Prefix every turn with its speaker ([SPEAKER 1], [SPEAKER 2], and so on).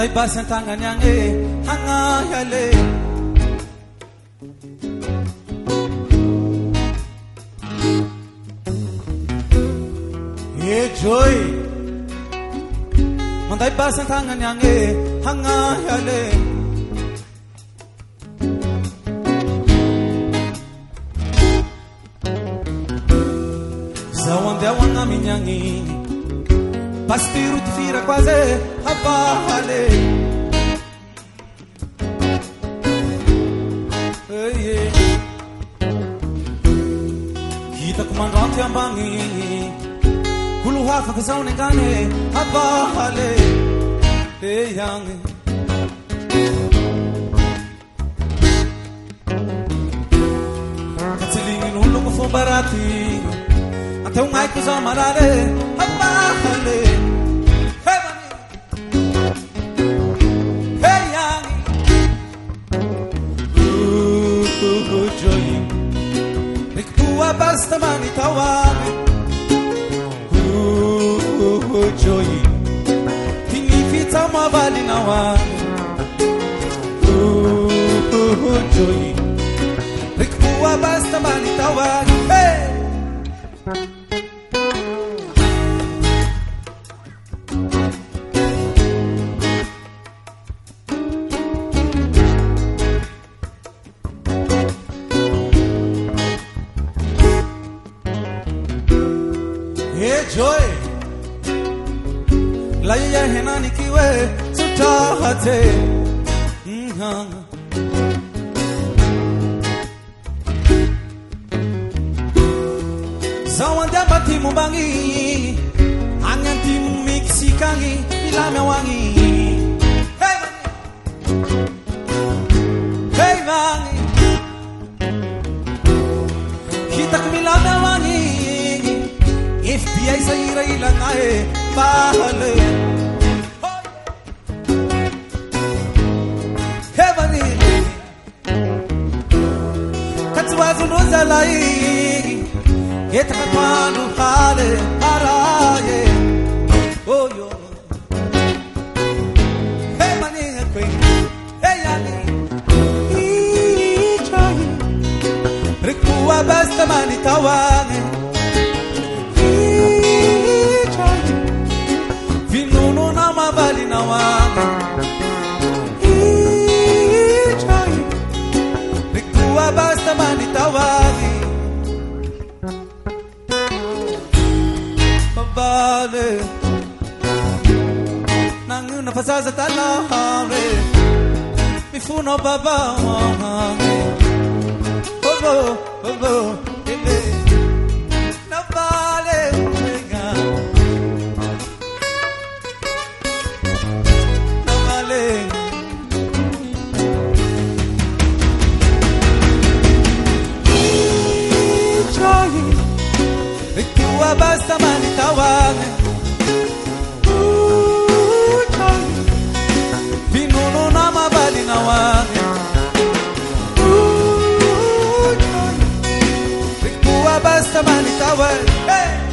[SPEAKER 1] Mandai basan tangan yang hangayale. Joy Mandai basan tangan yang hangayale. Zawande awang amin yang pasti rutifira quase avale. Kita komandante ambangi kuluha kakasau nengane avale. Yang katilingin ulo ko fo barati até um ai kuza marare avale. Basta mani tawame joy tini fita mavali nawame joy rikua basta mani tawame hey joy la ya henani kiwe sutahate zawanda bati mubangi anganti mixikangi ilame wangi hey hey wangi kita kumilame wangi FBI sa ilang ay bahale. Heavenly katwazu no zalai kita katwanu hale araye. Oh yo Heavenly queen hey yani ichai rikuwa basta mani tawane. Vinuno na mavali na wangu Ichai Rikuwa basta mani tawali Mavali Nangu na pasaza talahare Mifuno baba wangu Bobo, bobo, ebe Navali basta mani tawage Vinuno na mabali na wage Rikuwa basta mani tawage